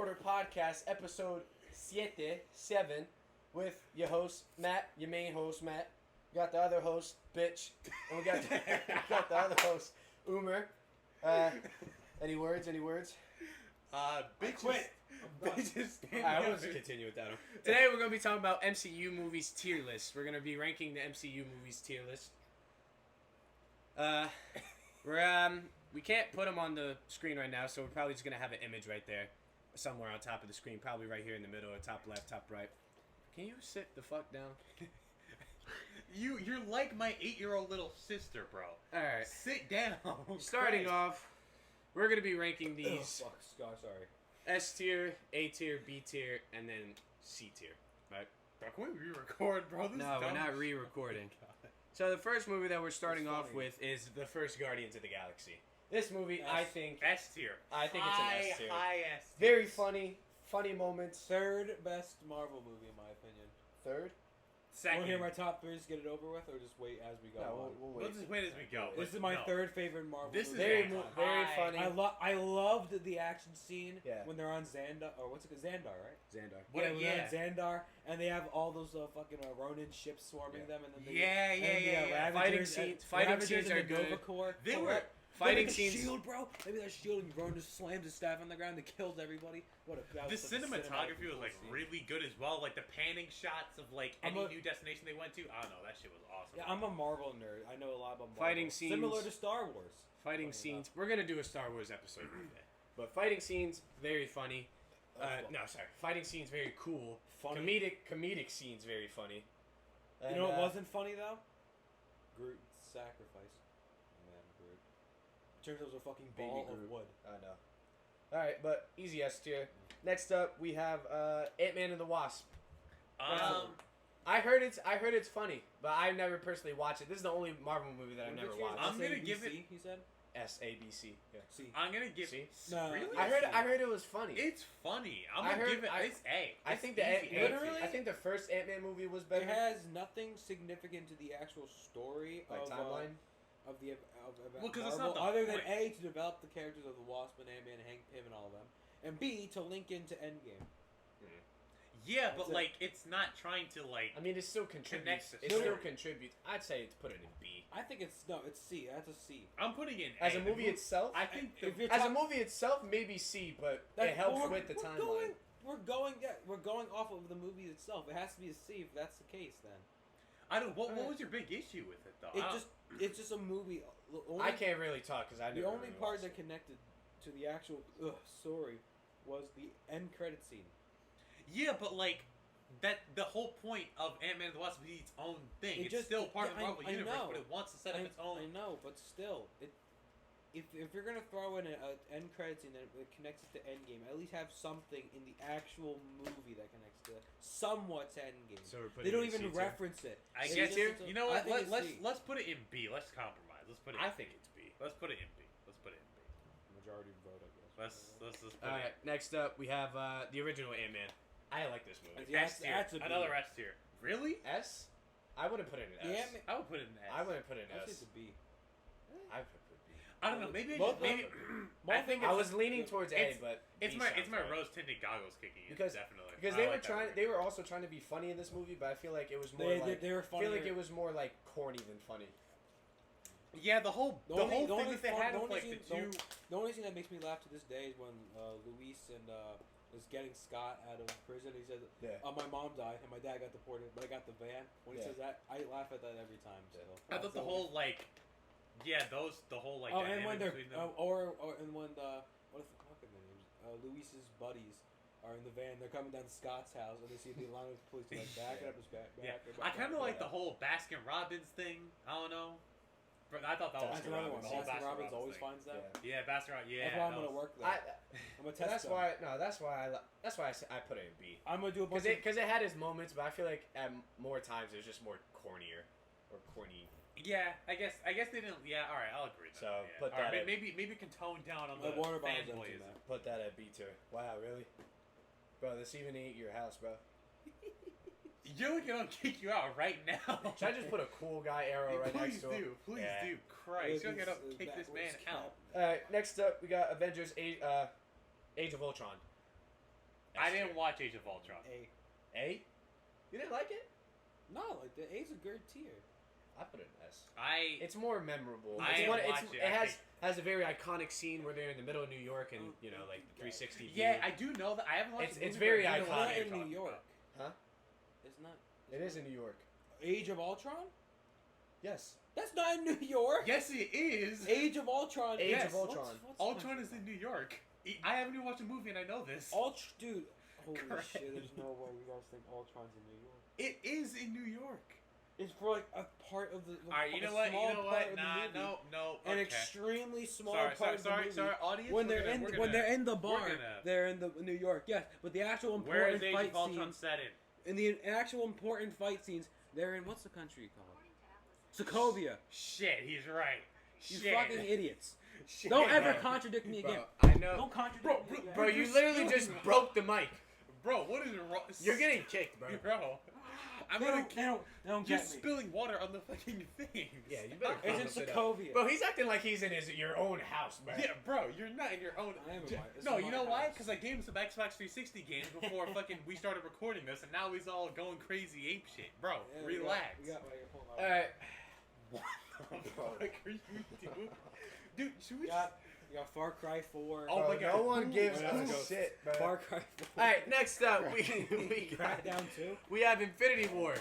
Quarter Podcast, Episode 7, with your host, Matt, your main host, Matt. We got the other host, Bitch. And we got the other host, Umer. Any words? Bitches. I want to continue with that one. Today we're going to be talking about MCU movies tier list. We're going to be ranking the MCU movies tier list. We can't put them on the screen right now, so we're probably just going to have an image right there. Somewhere on top of the screen. Probably right here in the middle, or top left, top right. Can you sit the fuck down? You're like my 8-year-old little sister, bro. Alright. Sit down. Starting off, we're going to be ranking these Oh, fuck. Sorry. S tier, A tier, B tier, and then C tier. Right? Bro, can we re-record, bro? This No, is we're dumb not shit. re-recording. Oh my God. So the first movie that we're starting It's off funny. with is the first Guardians of the Galaxy. This movie, S. I think S tier. I think it's an S tier. High S tier. Very funny moments. Third best Marvel movie, in my opinion. Third? Second. Want to hear my top three to get it over with, or just wait as we go No, on? we'll Let's wait. just wait as we go. This but is my no. third favorite Marvel This movie. is Very, very very high. funny. I loved the action scene Yeah. when they're on Xandar, or what's it called? Xandar, right? Xandar. What- when yeah. they're on Xandar, and they have all those fucking Ronin ships swarming Yeah. them, and then they, Yeah. Ravagers, Fighting scenes and are the good. Nova Corps. They Corps. were- Fighting Look at the scenes. shield, bro. Maybe that shield, and Ronin just slams his staff on the ground and kills everybody. What a that The was such a cinematography was cool like scene. really good as well. Like the panning shots of like I'm any a- new destination they went to. I don't know. That shit was awesome. Yeah, I'm a Marvel nerd. I know a lot about Marvel. Fighting scenes. Similar to Star Wars. Fighting Funny scenes. We're gonna do a Star Wars episode one day. But fighting scenes, very funny. Fighting scenes, very cool. Funny. Comedic scenes, very funny. You And, know what wasn't funny though? Groot's sacrifice. Man, Groot. Turns out it was a fucking Baby ball Groot. of wood. I know. Alright, but easy S tier. Next up, we have Ant-Man and the Wasp. I heard it's funny, but I've never personally watched it. This is the only Marvel movie that I've never watched. I'm gonna give it- He said. SABC. Yeah. C. I'm gonna give See? No. Really? I heard it was funny. It's funny. I'm I gonna heard- give it. It's A. I It's think the easy A. Literally? I think the first Ant-Man movie was It better. has nothing significant to the actual story Like of timeline. Of the Well, 'cause it's Marvel, not the other than point. A, to develop the characters of the Wasp and Ant-Man and Hank Pym and all of them, and B, to link into Endgame. Yeah, That's but it. like it's not trying to like. I mean, it still contributes. Connects the It still story. contributes. I'd say it's put it in B. I think it's C. That's a C. I'm putting in As a The movie itself, I think If the, you're as a talk- movie itself, maybe C, but That- it helps well, with the timeline. We're going off of the movie itself. It has to be a C if that's the case. Then I don't. What was your big issue with it though? it's just a movie. The only- I can't really talk because I The never only really part watched that it. connected to the actual story was the end credit scene. Yeah, but like that. The whole point of Ant-Man and the Wasp is its own thing. It it's just- still part of the I- Marvel I universe, know. but it wants to set up its own. I know, but still, if you're gonna throw in an end credit scene that connects it to Endgame, at least have something in the actual movie that connects to somewhat to Endgame. So we're putting They don't it in even C tier? reference it. I It's guess just- tier? it's a- you know I what? think it's C. Let's put it in B. Let's compromise. Let's put it. I in think B. it's B. Let's put it in B. Let's put it in B. Majority vote, I guess. Let's put All right. Next up, we have the original Ant-Man. I like this movie. Yeah, S tier. that's a B. Another S tier. Really? S? I wouldn't put it in S. Yeah, I would put it in S. I wouldn't put it in I think S. it's a B. I would put B. I don't know. Maybe Both maybe. of I think I it's, was leaning towards A, it's- but it's B my sounds right. rose tinted goggles kicking in. Because- Definitely Because I they were like that trying. movie. They were also trying to be funny in this movie, but I feel like it was more They like were I feel funnier. like it was more like corny than funny. Yeah, the whole The the only- whole the thing only that they fun- had the with only like the scene- two. The only thing that makes me laugh to this day is when Luis and is getting Scott out of prison. He said, Yeah. my mom died and my dad got deported, but I got the van." When he Yeah. says that, I laugh at that every time. Still. I thought the whole like, yeah, the whole like. Oh, and dynamic when they're between them. and when what the fuck are their names? Luis's buddies are in the van. They're coming down to Scott's house and they see the line of police. They're like, back it up, his back. Yeah, Back, I kind of like the back. whole Baskin Robbins thing. I don't know, but I thought that was That's another one. the whole Baskin Robbins always thing. finds that. Yeah. Yeah, Baskin Robbins. Yeah, That's why I'm that gonna was- work there. I, I'm gonna test that's them. why. No, that's why I put it in B. I'm gonna do a bunch Because it had its moments, but I feel like at more times it was just more cornier or corny. Yeah, I guess they didn't. Yeah, all right, I'll agree. Then. So, yeah. put All right, that at- maybe can tone down on the The water bottle's empty, fanboyism. man. Put that at B tier. Wow, really? Bro, this even ain't your house, bro. You're gonna kick you out right now. Should I just put a cool guy arrow right next Please to him? do, please Yeah. do. Christ, you're gonna kick this man backwards out. Alright, next up we got Avengers Age of Ultron. I didn't watch Age of Ultron. A? You didn't like it? No, like the A's a good tier. I put it in S. I It's more memorable. I It's didn't one, watch it. it I has think- has a very iconic scene where they're in the middle of New York and you know like the 360 view. Yeah, I do know that. I haven't watched. It's the movie, very but I do know It's what not iconic. you're in New talking York. about. Huh? It's not. It is in New York. Age of Ultron? Yes. That's not in New York. Yes, it is. Age of Ultron. Age yes. of Ultron. What's Ultron is in New York. I haven't even watched a movie and I know this. Dude. Holy Correct. shit! There's no way you guys think Ultron's in New York. It is in New York. It's for like a part of the. All right, you a know what? You small know part what? of the Nah, movie. no. An Okay. extremely small Sorry, part of the movie. audience. When we're they're gonna- in we're when gonna- they're in the bar, gonna- they're in the New York. Yes, but the actual Where is important Age fight of Ultron scenes. set in? In the actual important fight scenes, they're in what's the country called? Sokovia. Shit, he's right. You Shit. fucking idiots! Shit. Don't ever bro. contradict me again. Bro, I know. Don't contradict Bro, me again. Bro, you You're literally spilling just it. broke the mic. Bro, what is wrong? You're getting kicked, bro. Bro. I'm They gonna. don't You're get me. spilling water on the fucking thing. Yeah, you better. It's in calm it up. Sokovia. Bro, he's acting like he's in your own house, bro. Yeah, bro, you're not in your own. I am in my- this No, is you my know why? house. Because I gave him some Xbox 360 games before fucking we started recording this, and now he's all going crazy ape shit, bro. Yeah, relax. We got hold on. All right. What the fuck are you doing? Dude, should we? You got Far Cry 4. Oh Bro, my God. no one gives Ooh, a let's go. shit, bro. Far Cry 4. All right, next up we got Crackdown 2. we have Infinity War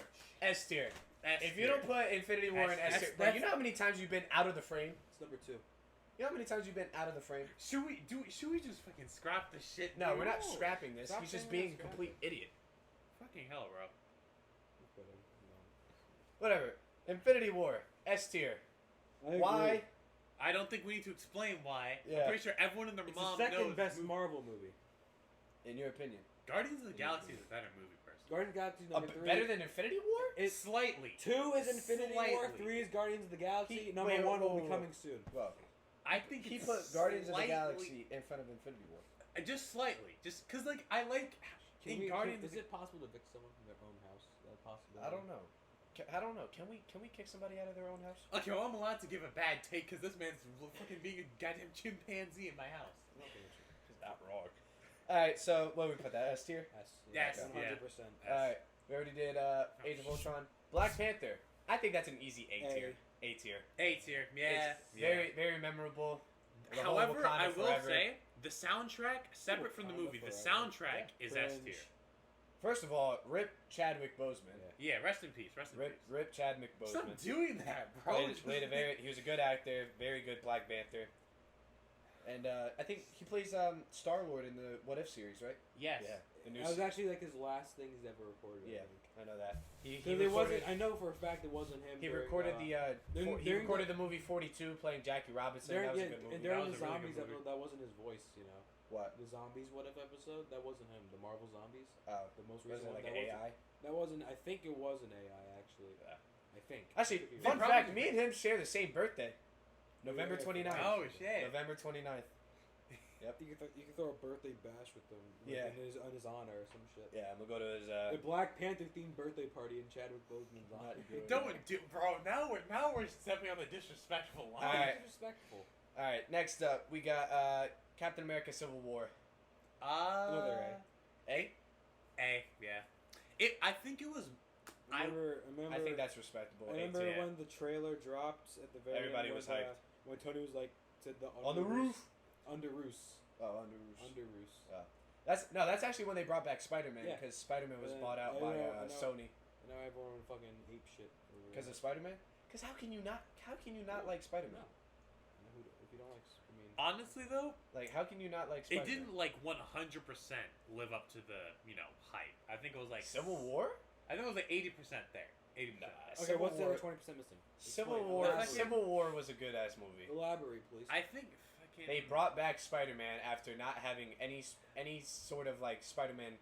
S tier. S If you tier. don't put Infinity War in S S- tier, that's- bro, you know how many times you've been out of the frame? It's number 2. You know how many times you've been out of the frame? Should we just fucking scrap the shit? No, dude? we're not scrapping this. Stop He's just saying we're being a not complete idiot. Fucking hell, bro. Whatever. Infinity War S tier. I Why? agree. I don't think we need to explain why. Yeah. I'm pretty sure everyone and their It's mom the second knows. best Marvel movie. In your opinion, Guardians of the Galaxy is a better movie, personally. Guardians of the Galaxy number 3. better than Infinity War? It's Slightly. 2 is Infinity War, Slightly. 3 is Guardians of the Galaxy, He- number wait, 1 will whoa, be whoa. coming soon. Well, I think he it's put Guardians of the slightly- Galaxy in front of Infinity War. Just slightly. Just because, like, I like. In Guardians. Is it possible to evict someone from their own house? Is that possible? I don't know. I don't know. Can we kick somebody out of their own house? Okay, well, I'm allowed to give a bad take because this man's fucking being a goddamn chimpanzee in my house. He's not wrong. All right, so what we put that S tier? Yes, 100%. All right, we already did Age of Ultron. Black Panther. I think that's an easy A tier. A tier. A tier, yeah. It's very memorable. The whole However, Wakanda I will forever. say the soundtrack, separate from the Wakanda movie, the forever. soundtrack is S tier. First of all, rip Chadwick Boseman. Yeah, rest in peace. Rest in peace. Rip Chadwick Stop Boseman. doing that, bro. He was a good actor, very good Black Panther. And I think he plays Star-Lord in the What If series, right? Yes. Yeah. The new That was actually like his last thing he's ever recorded. Yeah, I think. I know that. He Because it recorded, wasn't. I know for a fact it wasn't him. he during, recorded during- he during recorded the movie 42 playing Jackie Robinson. During, That was yeah, a good movie. and during That the was a really zombies good movie. episode, that wasn't his voice. You know, What? the zombies what if episode that wasn't him. The Marvel zombies, Oh, the most was recent it one. like that an AI? That wasn't. I think it was an AI actually. Yeah. I think. Actually, Could be fun wrong. fact: me and him share the same birthday, November Yeah, 29th. Oh shit. November 29th. You can throw a birthday bash with them. Like, Yeah. in his honor or some shit. Yeah, I'm gonna go to his. The Black Panther themed birthday party in Chadwick Boseman's honor. Not good. Don't do, bro. Now we're stepping on the disrespectful line. Alright. Disrespectful. All right, next up we got Captain America: Civil War. Another A. Yeah. I think it was. I remember. I think that's respectable. I A remember tier. when the trailer dropped at the very Everybody end. was hyped. When Tony was like, said the On the roof. Under Roos. Oh, under Rouge. Under Roos. That's actually when they brought back Spider-Man Yeah. because Spider-Man was And bought out I by know- I know. Sony. And now everyone fucking ape shit. Because of Spider-Man? Because how can you not like Spider-Man? No. If you don't like, I mean, Honestly though, Like how can you not like it Spider-Man? didn't like 100% live up to the hype. I think it was like Civil War? I think it was like 80% there. 80%. Nah, okay, Civil what's the War. other 20% missing? Civil Explain. War. Elaborate. Civil War was a good ass movie. Elaborate, please. I think fucking They brought back Spider-Man after not having any sort of like Spider-Man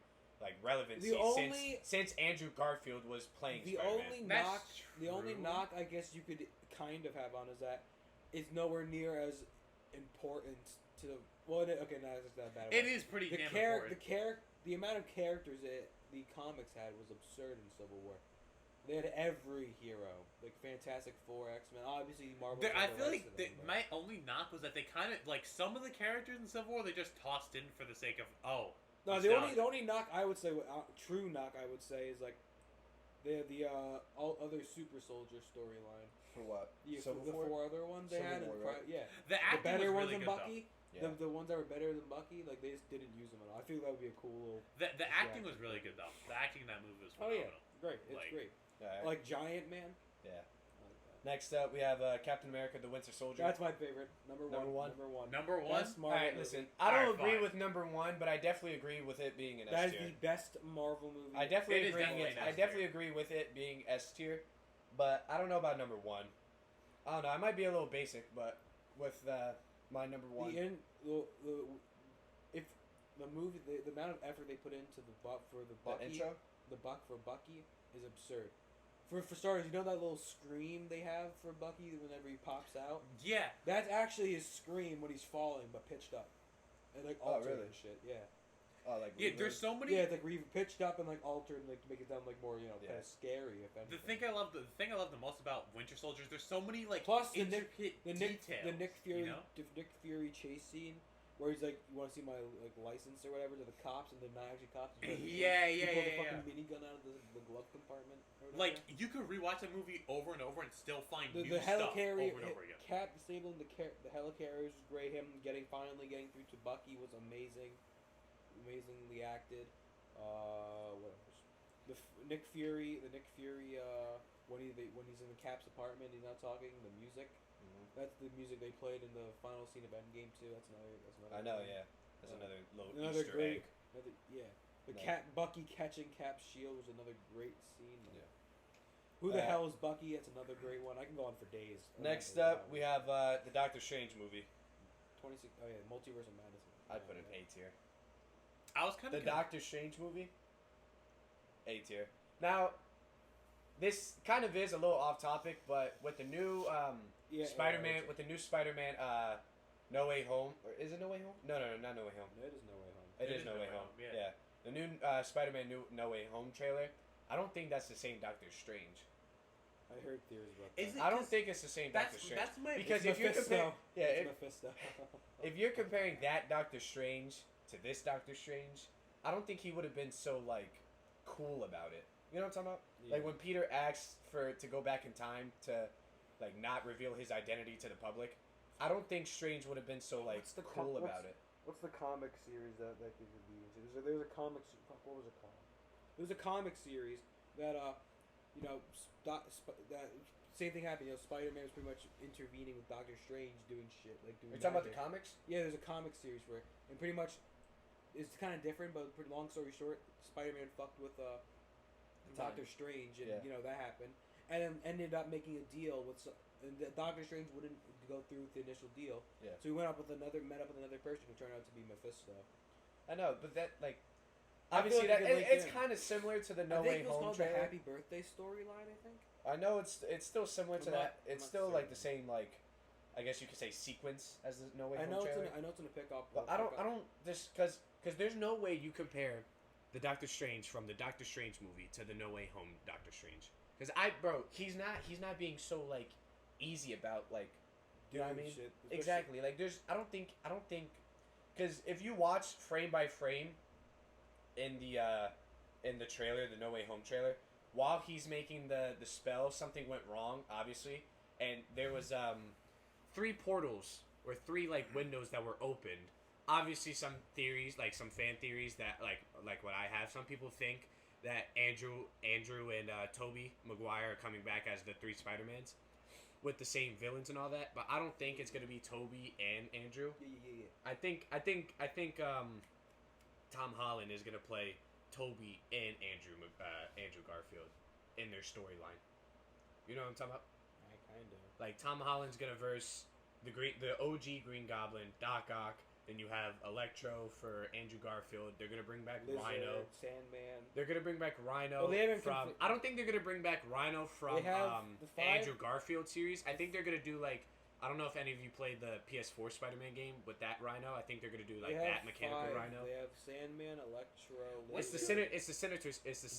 like relevancy since Andrew Garfield was playing the Spider-Man. only That's knock, the only true. knock I guess you could kind of have on is that it's nowhere near as important to the. Well, okay, no, that's not bad. it is pretty The damn important. the amount of characters that the comics had was absurd in Civil War. They had every hero, like Fantastic Four, X-Men. Obviously, Marvel. I had the feel rights like to them, but- my only knock was that they kind of like some of the characters in Civil War they just tossed in for the sake of No, the only knock I would say, true knock I would say, is like the all other super soldier storyline. For what? Yeah, Civil the War? 4 other ones they Civil had, War, and right? yeah, The the acting better was ones really than good Bucky. Yeah. The ones that were better than Bucky, like they just didn't use them at all. I feel that would be a cool little. The acting was really good though. The acting in that movie was Oh phenomenal. yeah, great. It's Like- great. Alright. Like Giant Man. Yeah. I like that. Next up, we have Captain America: The Winter Soldier. That's my favorite. Number Number one. one? Number one. Best Marvel Alright, movie. listen. I don't Alright, agree fine. with number one, but I definitely agree with it being an That S is tier. the best Marvel movie. I definitely It is agree. definitely an I S definitely tier. agree with it being S tier, but I don't know about number one. I don't know. I might be a little basic, but with my number one, If the movie, the amount of effort they put into the Bucky, intro. the buck for Bucky is absurd. For starters, you know that little scream they have for Bucky whenever he pops out? Yeah. That's actually his scream when he's falling, but pitched up. And like Oh, altered really? and shit, yeah. Oh, like Yeah. There's so many. Yeah, it's like pitched up and like altered, and like to make it sound like more, Yeah. kind of scary. If anything. The thing I love the most about Winter Soldier is there's so many like Plus the intricate details. Nick Fury, You know? Nick Fury chase scene where he's like, "You want to see my like license or whatever?" to the cops, and they're not actually cops. He's like, Yeah, he yeah, pulled yeah, the yeah. fucking minigun out of the glove compartment. Or whatever. Like you could rewatch a movie over and over and still find the new stuff helicarrier, over and over again. Cap disabling the helicarriers was great. Him finally getting through to Bucky was amazingly acted. What else? Nick Fury when he's in the Cap's apartment, he's not talking. The music. That's the music they played in the final scene of Endgame too. That's another. I know, yeah. That's another little Another Easter great. egg. The No. Bucky catching Cap's shield was another great scene. Yeah. Who the Uh, hell is Bucky? That's another great one. I can go on for days. Next up, we have the Doctor Strange movie. 26. Oh yeah, Multiverse of Madness. I'd put it A tier. I was kind The of Doctor Strange movie, A tier. Now, this kind of is a little off topic, but with the new Spider-Man, with the new Spider-Man, No Way Home, or is it No Way Home? No, not No Way Home. No, it is No Way Home. It is No Way Home. Yeah. The new Spider-Man No Way Home trailer. I don't think that's the same Doctor Strange. I heard theories about Is that. it- I don't 'cause think it's the same Doctor that's Strange. my Because It's if you're comparing, Mephisto. yeah, It's Mephisto. if you're comparing that Doctor Strange to this Doctor Strange, I don't think he would have been so like cool about it. You know what I'm talking about? Yeah. Like when Peter asks to go back in time to like not reveal his identity to the public, I don't think Strange would have been so like What's the cool about it. What's the comic series that they could be into? There's a comic. What was it called? There was a comic series that that same thing happened. Spider-Man was pretty much intervening with Doctor Strange doing shit like doing. Are you talking about the magic. comics? Yeah, there's a comic series for it, and pretty much it's kind of different. But pretty long story short, Spider-Man fucked with Doctor Strange, and Yeah. that happened, and then ended up making a deal with. And Doctor Strange wouldn't go through with the initial deal, Yeah. so he met up with another person who turned out to be Mephisto. I know, but that like I feel obviously like that they could link it's in. kind of similar to the I No think Way it was Home called trailer. the Happy Birthday storyline. I think. I know it's still similar to I'm that. not It's still like the certain. same like, I guess you could say sequence as the No Way I Home know trailer. it's in a pickup. But I don't just because there's no way you compare the Doctor Strange from the Doctor Strange movie to the No Way Home Doctor Strange. Because he's not being so like easy about like, you know what I mean? Shit. Exactly. Like I don't think, because if you watch frame by frame, in the trailer, the No Way Home trailer, while he's making the spell, something went wrong, obviously, and there was 3 portals or 3 like windows that were opened. Obviously, some theories, like some fan theories that like what I have. Some people think that Andrew and Tobey Maguire are coming back as the 3 Spider-Mans with the same villains and all that. But I don't think it's gonna be Tobey and Andrew. Yeah. I think Tom Holland is gonna play Tobey and Andrew Garfield in their storyline. You know what I'm talking about? I kind of. Like Tom Holland's gonna verse the OG Green Goblin, Doc Ock. Then you have Electro for Andrew Garfield. They're gonna bring back Rhino. Sandman. They're gonna bring back Rhino Well, they haven't from. I don't think they're gonna bring back Rhino from They have the 5 Andrew Garfield series. I think they're gonna do like. I don't know if any of you played the PS4 Spider-Man game with that Rhino. I think they're gonna do like that mechanical 5. Rhino. They have Sandman, Electro. It's the Lizard. Sinister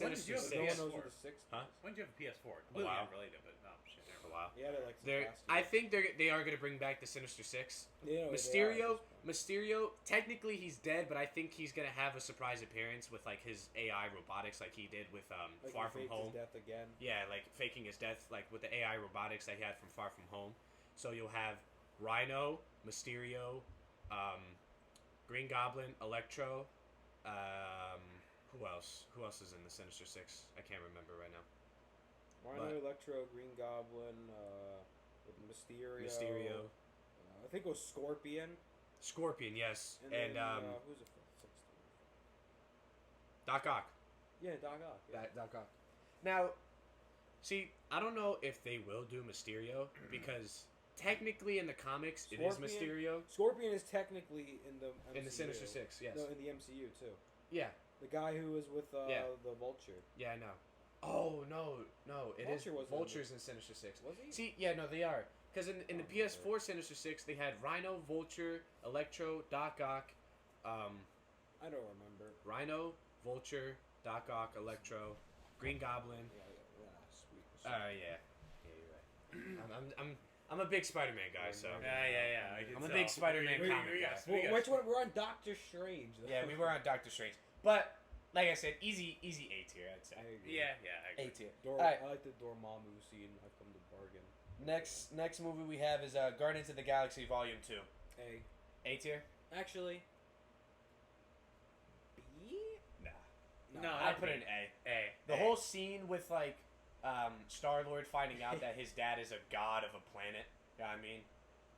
When did you Six. have No one PS4? knows who the 6th Huh? is. When did you have a PS4? Completely Wow. unrelated, but no shit. Never for a while. Yeah, they like. I think they are gonna bring back the Sinister Six. Yeah, Mysterio, technically he's dead, but I think he's gonna have a surprise appearance with like his AI robotics, like he did with like Far From Home. His death again. Yeah, like faking his death, like with the AI robotics that he had from Far From Home. So you'll have Rhino, Mysterio, Green Goblin, Electro. Who else? Who else is in the Sinister Six? I can't remember right now. Rhino, Electro, Green Goblin, Mysterio. I think it was Scorpion. Scorpion, yes, and who's the sixth? Doc Ock. Yeah, Doc Ock. Yeah. Doc Ock. Now, see, I don't know if they will do Mysterio because technically in the comics it is Mysterio. Scorpion is technically in the MCU. In the Sinister Six, yes. No, in the MCU too. Yeah. The guy who was with the Vulture. Yeah, I know. Oh no, it is Vulture's in Sinister Six. Was he? See, yeah, no, they are. Because in the PS4 Sinister Six, they had Rhino, Vulture, Electro, Doc Ock. I don't remember. Rhino, Vulture, Doc Ock, Electro, Green Goblin. Yeah, yeah, you're right. I'm a big Spider-Man guy, so Yeah. I'm a big Spider-Man comic guy. Which one? We're on Doctor Strange. Though. Yeah, we were on Doctor Strange, but like I said, easy A tier, I'd say. Yeah, I agree. A tier. I like the Dormammu scene. I've come to bargain. Next movie we have is Guardians of the Galaxy Volume 2. A tier? Actually, B? No, I put it in A. The whole scene with like Star-Lord finding out that his dad is a god of a planet. You know what I mean?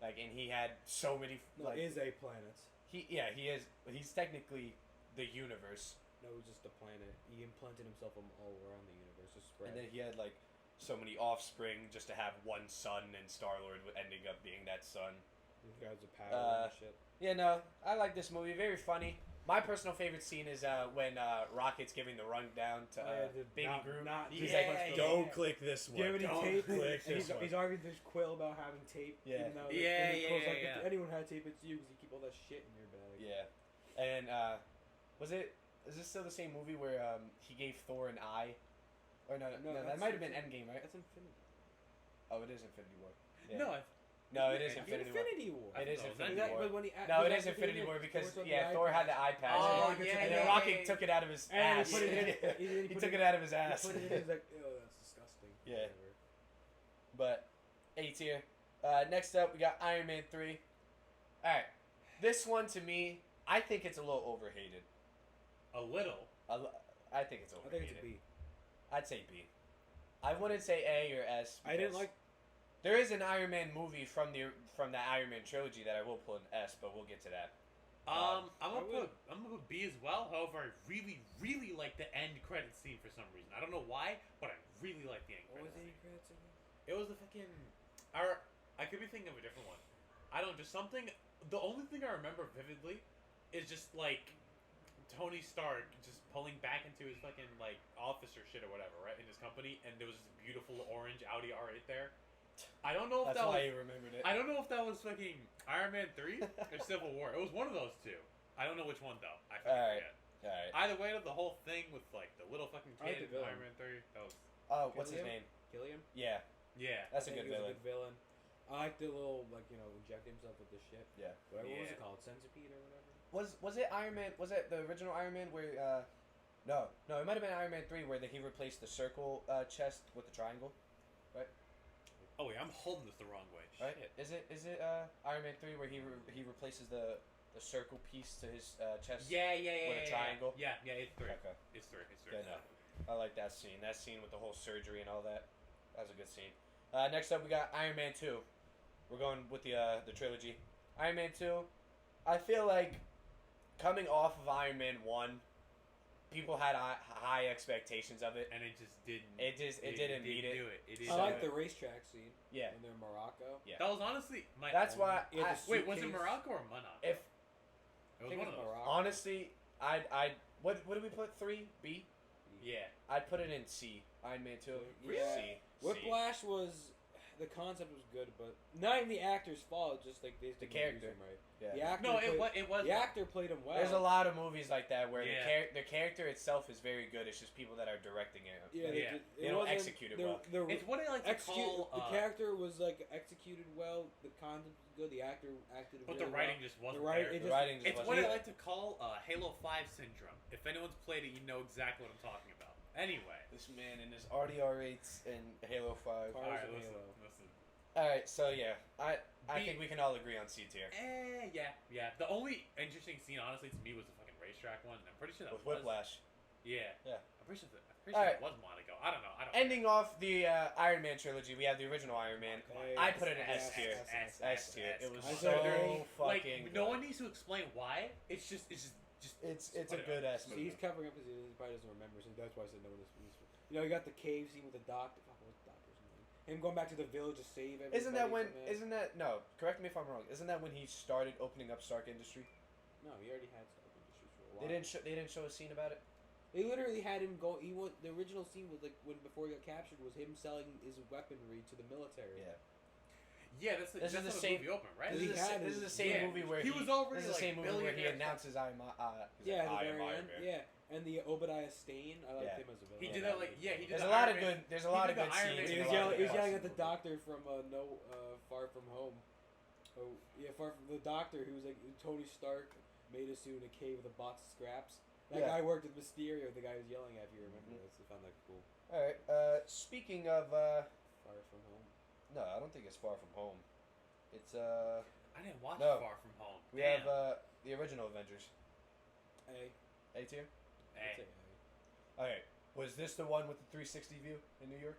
Like, and he had so many. Like, is a planet. He is. He's technically the universe. No, just a planet. He implanted himself all around the universe to spread. And then he had like so many offspring just to have one son, and Star-Lord ending up being that son. He has a power and shit. Yeah, no, I like this movie. Very funny. My personal favorite scene is when Rocket's giving the rundown to Baby Groot. He's like, don't click this one. Don't click this one. He's arguing with Quill about having tape. Yeah. If anyone had tape, it's you because you keep all that shit in your bag. Yeah. And is this still the same movie where he gave Thor an eye? Or no, that might have been Endgame, right? That's Infinity. Oh, it is Infinity War. Yeah. No, it is Infinity War. It is Infinity War. It is Infinity War because Thor had the eye patch. And then Rocket took it out of his ass. He took it out of his ass. He was like, oh, that's disgusting. Yeah. But A tier. Next up, we got Iron Man 3. All right, this one to me, I think it's a little overhated. A little. I think it's overhated. I think it's a B. I'd say B. I wouldn't say A or S. I didn't like. There is an Iron Man movie from the Iron Man trilogy that I will put in S, but we'll get to that. I'm gonna put B as well. However, I really, really like the end credit scene for some reason. I don't know why, but I really like the end credit scene. What was the end credit scene? It was the fucking. I could be thinking of a different one. I don't. Just something. The only thing I remember vividly is just like Tony Stark just pulling back into his fucking like office or shit or whatever, right, in his company, and there was this beautiful orange Audi R8 there. I don't know if That's why you remembered it. I don't know if that was fucking Iron Man 3 or Civil War. It was one of those two. I don't know which one though. I forget. Alright. Either way, the whole thing with like the little fucking kid in Iron Man 3. That was. Oh, what's his name? Killian? Yeah. Yeah. That's a good villain. I like the little inject himself with the shit. Yeah. What was it called? Centipede or whatever. Was it Iron Man? Was it the original Iron Man where? No, it might have been Iron Man 3 where he replaced the circle chest with the triangle, right? Oh wait, I'm holding this the wrong way. Right? Shit. Is it Iron Man 3 where he replaces the circle piece to his chest? Yeah. With a triangle. Yeah, it's 3. Okay. It's 3. Yeah, no. I like that scene. That scene with the whole surgery and all that. That was a good scene. Next up, we got Iron Man 2. We're going with the trilogy. Iron Man 2. I feel like coming off of Iron Man 1, people had high expectations of it, and it just didn't. It didn't meet it. I like the racetrack scene. Yeah. When they're in Morocco. Yeah. That was honestly my. That's why. Wait, was it Morocco or Monaco? If it was one of those. Morocco. Honestly, what did we put? 3 B. Yeah. I'd put it in C. Iron Man 2. Yeah. C. Whiplash was the concept was good, but not even the actor's fault. Just like they just The didn't use character. him right. Yeah. The actor. No, played, it was. The actor played him well. There's a lot of movies like that where Yeah. the character itself is very good. It's just people that are directing it. Yeah, Yeah. They don't execute it well. It's what I like to call. The character was like executed well. The concept was good. The actor acted. But really the writing well. just wasn't The writing- there. it The just- writing just It's wasn't what I there. like to call Halo 5 syndrome. If anyone's played it, you know exactly what I'm talking about. Anyway. This man and his RDR rates in Halo 5. Cars Alright, and listen. Halo. Alright, so yeah. I The- think we can all agree on C tier. Yeah. The only interesting scene, honestly, to me was the fucking racetrack one. And I'm pretty sure that With was. Whiplash. Yeah. Yeah. I'm pretty sure that Alright. was Monaco. I don't know. Ending off the Iron Man trilogy, we have the original Iron Man. Okay. I put it in S S, tier. S, S tier. It was I so said fucking no good. one needs to explain why. It's just It's a put it good up. ass See, movie. he's covering up because he probably doesn't remember, so that's why I said no. You know, you got the cave scene with the doctor. Fuck, what's the doctor's name? Him going back to the village to save everybody. Isn't that when? from it. Isn't that no? Correct me if I'm wrong. Isn't that when he started opening up Stark Industry? No, he already had Stark Industries for a while. They didn't show a scene about it. They literally had him go. The original scene was like when before he got captured was him selling his weaponry to the military. Yeah. Yeah, that's This is how the the same- movie opened, right? He had This is his- the same yeah. movie where He was already, This is the same like, movie where he billionaire. announces I am Yeah, the I very am Iron end. Man. Yeah, and the Obadiah Stane. I liked Yeah. him as a villain. He did that like he did. There's the a lot Iron of Man- good. There's a he lot did of the good Iron scenes. Man He and was a lot yelling, of he was good yelling at parts the of doctor from Far From Home. Oh yeah, Far From the doctor who was like Tony Stark made a suit in a cave with a box of scraps. That Yeah. guy worked with Mysterio. The guy was yelling at. If you remember, Mhm. I found that cool. All right. Speaking of, Far From Home. no, I don't think it's Far From Home. It's I didn't watch No. Far From Home. we Damn. have the original Avengers. A tier. Hey. All right. Was this the one with the 360 view in New York?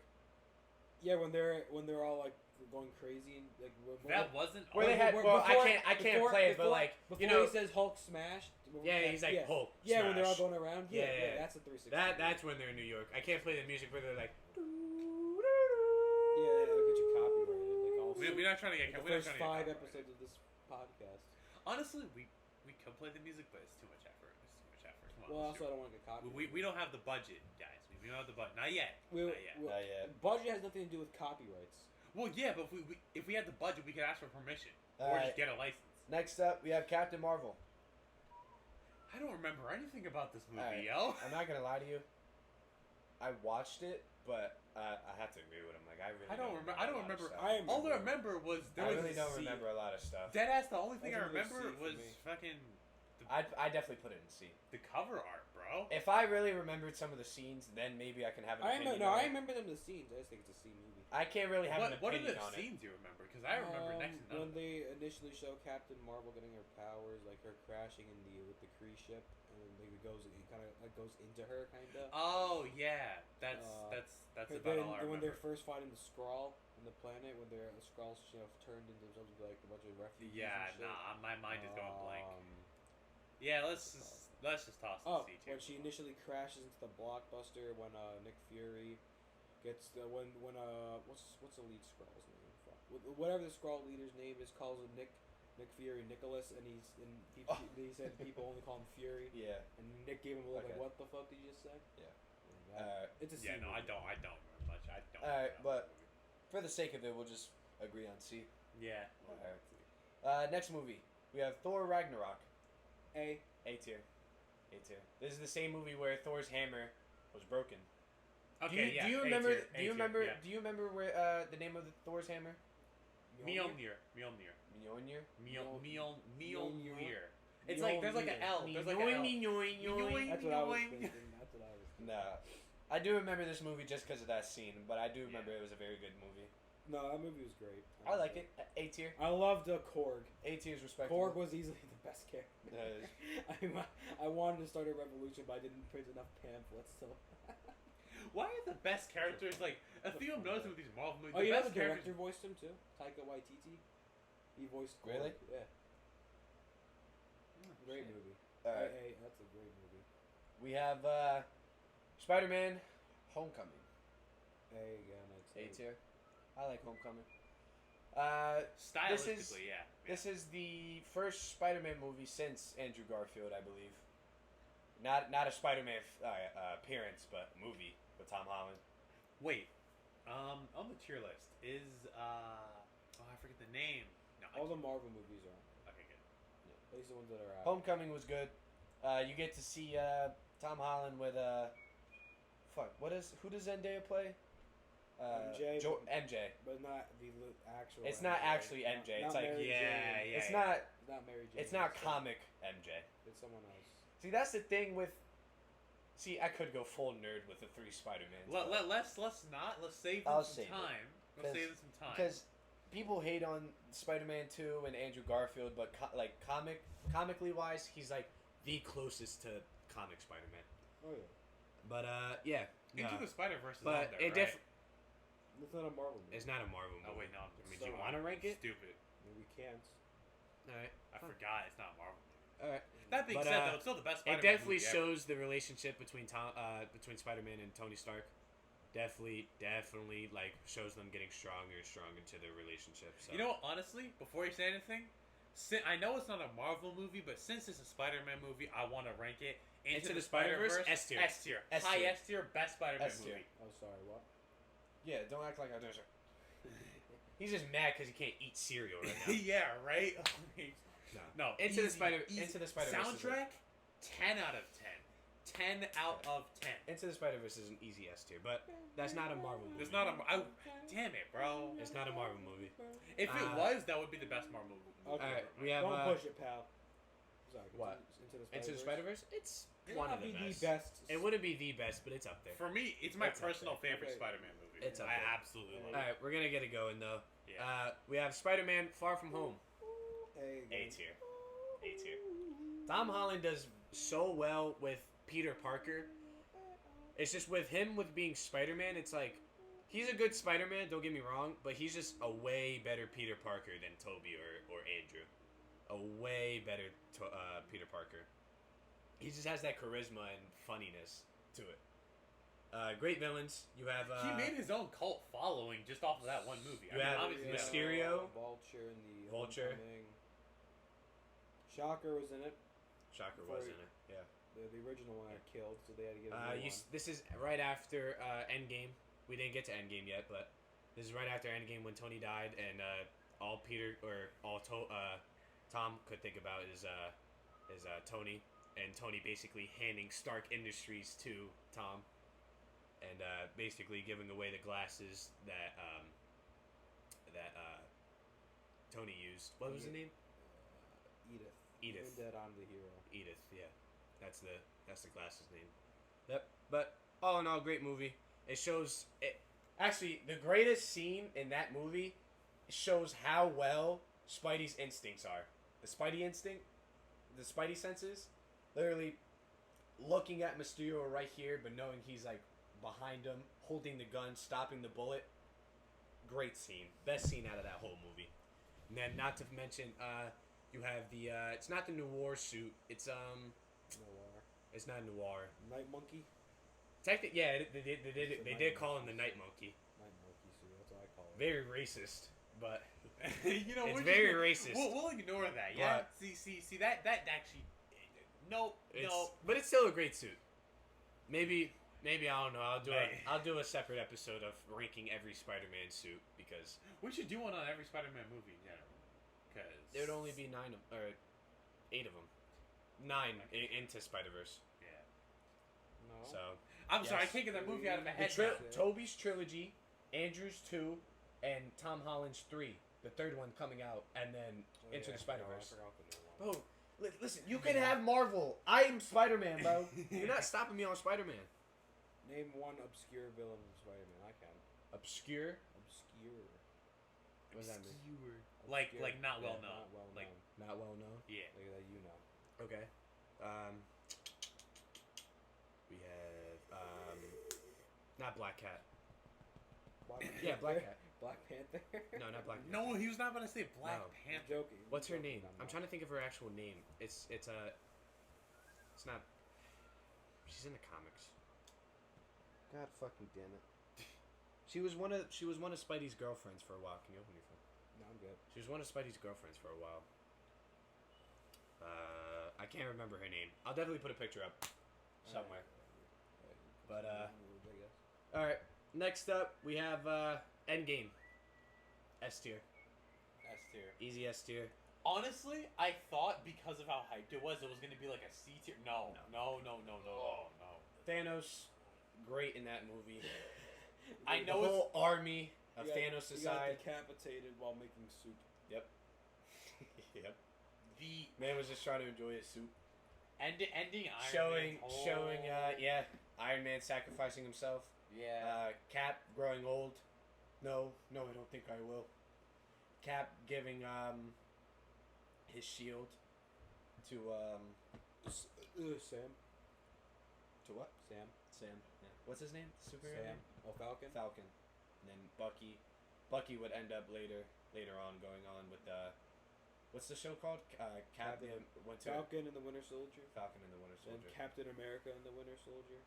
Yeah, when they're all like going crazy and like That wasn't. Where they had. Before- Well, I can't before- play it, but before- like before you know. he says Hulk smashed. Yeah, he's like yeah. Hulk. Yeah, when they're all smash. going around. Yeah, Yeah, yeah. that's a 360. That's when they're in New York. I can't play the music where they're like. Yeah, that'll get you copyrighted. Like all We're not trying to get. the We're not first trying to 5 get episodes of this podcast. Honestly, we could play the music, but it's too much effort. Come on. Well, let's also I do don't want to get it. copyrighted. we don't have the budget, guys. We don't have the budget. Not yet. Not yet. Not yet. Budget has nothing to do with copyrights. Well, yeah, but if we had the budget, we could ask for permission or Alright. just get a license. Next up, we have Captain Marvel. I don't remember anything about this movie, Alright. yo. I'm not gonna lie to you. I watched it, but I have to agree with him. Like I really. I don't remember. I don't a lot of remember. stuff. All I remember was there I was really a don't scene. remember a lot of stuff. Deadass. The only thing I That's another remember scene for was me. fucking I definitely put it in C. the cover art, bro. If I really remembered some of the scenes, then maybe I can have an opinion. on I it. remember them the scenes. I just think it's a C movie. I can't really have an What are opinion the on it. scenes you remember? Because I remember next to none. When they initially show Captain Marvel getting her powers, like her crashing in with the Kree ship, and then it kind of like goes into her, kind of. Oh yeah, that's about all I when remember. they're first fighting the Skrull on the planet, when the Skrulls turned into themselves into like a bunch of refugees. Yeah, and shit. nah, my mind is going blank. Um, Yeah, let's just toss the Oh, C tier. when she initially crashes into the blockbuster, when Nick Fury gets when what's the lead Skrull's name? Fuck. Whatever the Skrull leader's name is, calls him Nick Fury Nicholas, and he said people only call him Fury, Yeah. and Nick gave him a look Okay. like, what the fuck did you just say? Yeah. It's a C Yeah, no, I movie. don't remember much. I don't. Alright, remember but- that movie. For the sake of it, we'll just agree on C. Yeah. Alright. Next movie, we have Thor Ragnarok. A. A tier. A tier. This is the same movie where Thor's hammer was broken. Okay, do you remember? A tier, Do you A remember? tier, Do you remember where the name of the Thor's hammer? yeah. Mjolnir. Mjolnir. Mjolnir. It's like there's like an L. There's like an L. Mjolnir. That's what I was Yoing. thinking. That's what I was thinking. Nah, I do remember this movie just because of that scene, but I do remember it was a very good movie. No, that movie was great. I like it. A tier. I loved Korg. A tier is respectable. Korg was easily the best character. Yeah. I wanted to start a revolution, but I didn't print enough pamphlets. So. Why are the best characters like? A thing I'm noticing with these Marvel movies. Oh, you know best the director characters. voiced him too? Taika Waititi. He voiced Korg. Really? Yeah. Oh, Great shit. movie. Alright. Hey, that's a great movie. We have Spider-Man: Homecoming. Hey, again, I'd say. A tier. I like Homecoming. Stylistically, yeah. This is the first Spider-Man movie since Andrew Garfield, I believe. Not a Spider-Man appearance, but movie with Tom Holland. Wait, On the tier list is I forget the name. No, All the Marvel movies are on there. Okay, good. At least the ones that are out. Homecoming was good. You get to see Tom Holland with who does Zendaya play? MJ, MJ. But not the actual. It's MJ. not actually MJ. Not It's like Mary Jane. it's not It's not Mary Jane. it's not It's comic MJ. It's someone else. See, that's the thing with. See, I could go full nerd with the 3 Spider-Mans. Let's not. Let's save I'll them some save it. time. Let's save them some time. Because people hate on Spider-Man 2 and Andrew Garfield, but comically wise, he's like the closest to comic Spider-Man. Oh yeah. But yeah. Into the Spider-Verse is But on there, right? It's not a Marvel movie. It's not a Marvel movie. Oh wait, no. I mean, do you want to rank it? Stupid. We can't. All right. I forgot it's not a Marvel movie. All right. That being But, said, though, it's still the best It Spider-Man definitely movie shows the relationship between Spider-Man and Tony Stark. Definitely, like shows them getting stronger and stronger into their relationship. So. You know what? Honestly, before you say anything, I know it's not a Marvel movie, but since it's a Spider-Man movie, I want to rank it Into the Spider-Verse S tier. S tier. High S tier, best Spider-Man S tier. movie. Oh, sorry. What? Yeah, don't act like I don't. He's just mad because he can't eat cereal right now. Yeah, right. No. Into the Spider-Verse. Soundtrack, 10 out of 10. 10 out of 10. Into the Spider-Verse is an easy S tier, but that's not a Marvel movie. It's not a. Damn it, bro. It's not a Marvel movie. If it was, that would be the best Marvel movie. Okay. All right, we have. Don't push it, pal. Sorry. What? Into the Spider-Verse? It's It one might of the be best. the best. It wouldn't be the best, but it's up there. For me, it's my It's up personal there. favorite Okay. Spider-Man movie. It's up I there. absolutely love All it. right, we're gonna get it going though. Yeah. We have Spider-Man: Far From Home. Hey, A tier. A tier. Tom Holland does so well with Peter Parker. It's just with him with being Spider-Man, it's like he's a good Spider-Man, don't get me wrong, but he's just a way better Peter Parker than Toby or Andrew. A way better Peter Parker. He just has that charisma and funniness to it. Great villains. You have He made his own cult following just off of that one movie. You have obviously, Mysterio. Vulture and the Vulture. Homecoming. Shocker was in it. Shocker was in it. Yeah. The original one got killed, so they had to get a new one. This is right after Endgame. We didn't get to Endgame yet, but this is right after Endgame when Tony died, and all Tom could think about is Tony, and Tony basically handing Stark Industries to Tom, and basically giving away the glasses that Tony used. What was the name? Edith. Edith. Dead on the hero. Edith, yeah. That's the glasses name. Yep. But all in all, great movie. It shows it. Actually, the greatest scene in that movie shows how well Spidey's instincts are. The Spidey instinct, the Spidey senses, literally looking at Mysterio right here, but knowing he's like behind him, holding the gun, stopping the bullet. Great scene. Best scene out of that whole movie. And then, not to mention, you have the. It's not the noir suit. It's Noir. It's not noir. Night Monkey. Technically, yeah, they did call him the Night Monkey. Night Monkey suit. That's what I call it. Very racist, but you know, it's very racist. We'll ignore that. Yeah. See that actually. No. But it's still a great suit. Maybe I don't know. I'll do a separate episode of ranking every Spider-Man suit because We should do one on every Spider-Man movie in general. Because there would only be 8 of them. 9 into Spider-Verse. Yeah. No. So I'm Yes. sorry, I can't get that movie out of my head. tri- now. Toby's trilogy, Andrew's 2, and Tom Holland's 3. The third one coming out, and then Into the Spider-Verse. No, I forgot the new one. Bro, listen, you can have Marvel. I am Spider-Man, bro. You're not stopping me on Spider-Man. Name one obscure villain of Spider-Man. I can. Obscure? Obscure. What does that mean? Like Obscure. not well Yeah, known. Not well Like- known. Not well known. Yeah. Like that you know. Okay. We have not Black Cat. Black Yeah, Black Cat. Black Panther. No, not Black Cat. No, he was not going to say Black No. I'm Panther. joking. What's her name? I'm trying to think of her actual name. It's not. She's in the comics. God fucking damn it. She was one of Spidey's girlfriends for a while. Can you open your phone? No, I'm good. She was one of Spidey's girlfriends for a while. I can't remember her name. I'll definitely put a picture up somewhere. But I guess. all right, Next up, we have Endgame. S tier. S tier. Easy S tier. Honestly, I thought because of how hyped it was going to be like a C tier. No. Thanos, great in that movie. I The know whole army of He got- Thanos he got aside. decapitated while making soup. Yep. Yep. the Man was just trying to enjoy his soup. ending Iron Man. Showing, Iron Man sacrificing himself. Yeah. Cap growing old. No, I don't think I will. Cap giving his shield to Sam. to what? Sam. Sam. Yeah. What's his name? Superhero Sam. name? Oh, Falcon. Falcon. And then Bucky. Bucky would end up later on going on with what's the show called? Captain Winter. Falcon and the Winter Soldier. Falcon and the Winter And Soldier. Captain America and the Winter Soldier.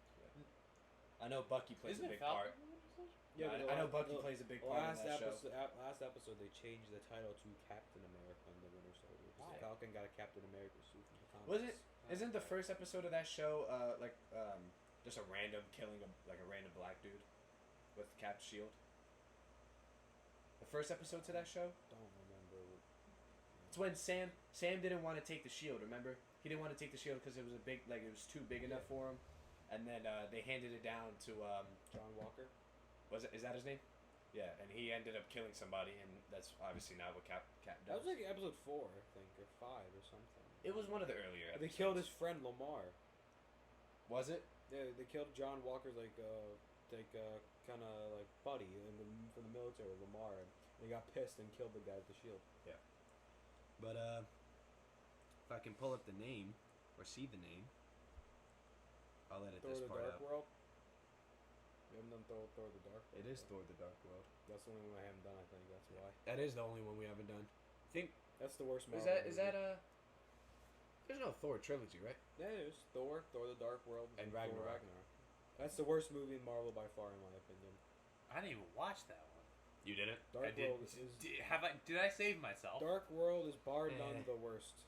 I know Bucky plays Isn't a it big part. Falcon? Yeah, I but know Bucky plays a big part in that show. Last episode, they changed the title to Captain America and the Winter Soldier. Because Why? Falcon got a Captain America suit from the comics. Was it? Isn't the first episode of that show just a random killing of like a random black dude with Cap's shield? The first episode to that show? Don't remember. It's when Sam didn't want to take the shield. Remember, he didn't want to take the shield because it was it was too big enough for him, and then they handed it down to John Walker. is that his name? Yeah, and he ended up killing somebody, and that's obviously not what Cap That does. was like episode 4, I think, or 5 or something. It was one of the earlier. They Episodes. killed his friend Lamar. Was it? Yeah, they killed John Walker's kind of like buddy from the military, Lamar. And they got pissed and killed the guy with the shield. Yeah. But if I can pull up the name or see the name, I'll edit Thor: this The part Dark out. World. We haven't done Thor: The Dark. It is Thor: The Dark World. That's the only one I haven't done. I think that's why. That is the only one we haven't done. Think That's the worst. is Marvel that movie. There's no Thor trilogy, right? Yeah, there's Thor: The Dark World, And Thor: Ragnarok. That's the worst movie in Marvel by far, in my opinion. I didn't even watch that one. You didn't? Dark I did. World is Did I save myself? Dark World is bar Eh. none the worst.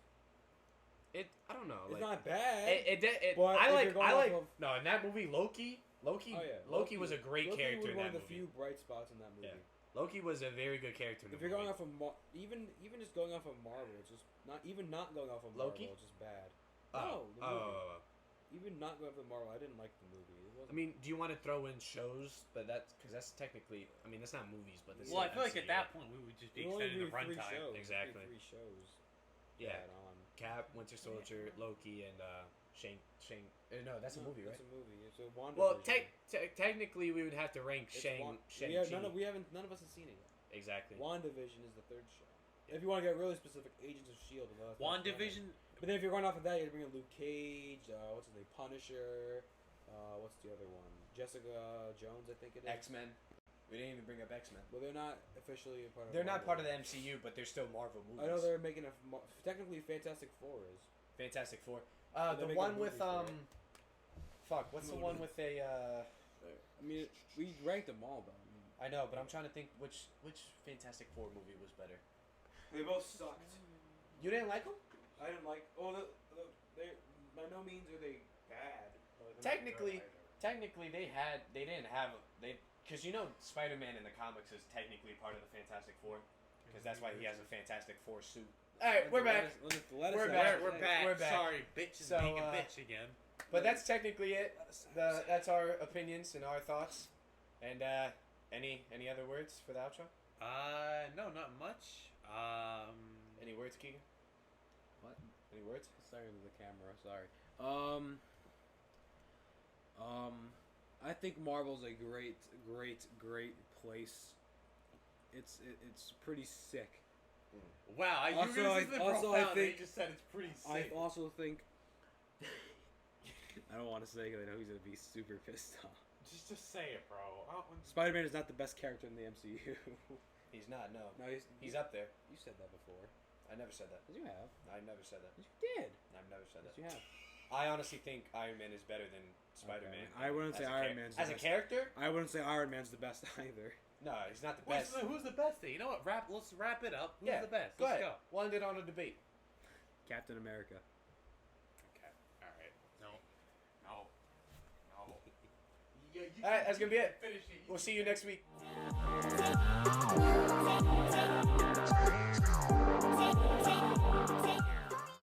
I don't know. It's Like, not bad. I But if like you're going I like off of- no in that movie Loki Oh, yeah. Loki was a great Loki character was in one that of the movie. few bright spots in that movie. Yeah. Loki was a very good character in the If you're movie. going off of even just going off of Marvel, it's just not going off of Loki? Marvel, it's just bad. Oh, No, the movie. Even not going off of Marvel, I didn't like the movie. It wasn't. I mean, do you want to throw in shows? But that's technically. I mean, that's not movies, but this Well, I is feel like at MCU. that point we would just be It'll only extending the be 3 runtime. shows. Exactly. It'll be 3 shows. Yeah, add on. Cap, Winter Soldier, Loki, and Shang. No, that's a movie, right? It's a movie. It's a WandaVision. Well, technically, we would have to rank It's Shang. none of us have seen it yet. Exactly. WandaVision is the 3rd show. If you want to get really specific, Agents of S.H.I.E.L.D. well, that's not WandaVision. canon. But then if you're going off of that, you're bringing Luke Cage, what's his name, Punisher, what's the other one? Jessica Jones, I think it is. X-Men. We didn't even bring up X-Men. Well, they're not officially a part of They're not part of Marvel. the MCU, but they're still Marvel movies. I know they're making technically Fantastic Four is. Fantastic Four. They're The making one a with movie for fuck, what's the one with a I mean, we ranked them all though. I know, but I'm trying to think which Fantastic Four movie was better. They both sucked. You didn't like them? I didn't like. Oh, they by no means are they bad. Technically, they didn't have because Spider-Man in the comics is technically part of the Fantastic Four because that's why he has a Fantastic Four suit. All right, we're back. We're back. We're back. We're back. Sorry, bitch is So, being a bitch again. But that's technically it. That's our opinions and our thoughts. And any other words for the outro? No, not much. Any words, Keegan? What? Any words? Sorry to the camera. Sorry. I think Marvel's a great place. It's pretty sick. Wow, you Also, really this is also, profound. I think- They just said it's pretty I sick. also think. I don't want to say because I know he's gonna be super pissed off. Just say it, bro. Spider-Man is not the best character in the MCU. He's not. No. No, He's up there. You said that before. I never said that. Yes, you have. I never said that. Yes, you did. I've never said Yes, that. you have. I honestly think Iron Man is better than Spider-Man. Okay. I wouldn't say Iron Man's the as a best. character. I wouldn't say Iron Man's the best either. No, he's not the Wait, best. so who's the best then? You know what? Let's wrap it up. Who's Yeah, the best? Go Let's ahead. go. We'll end it on a debate. Captain America. Okay. All right. No. All right, that's gonna be it. Finish it. We'll see you next week.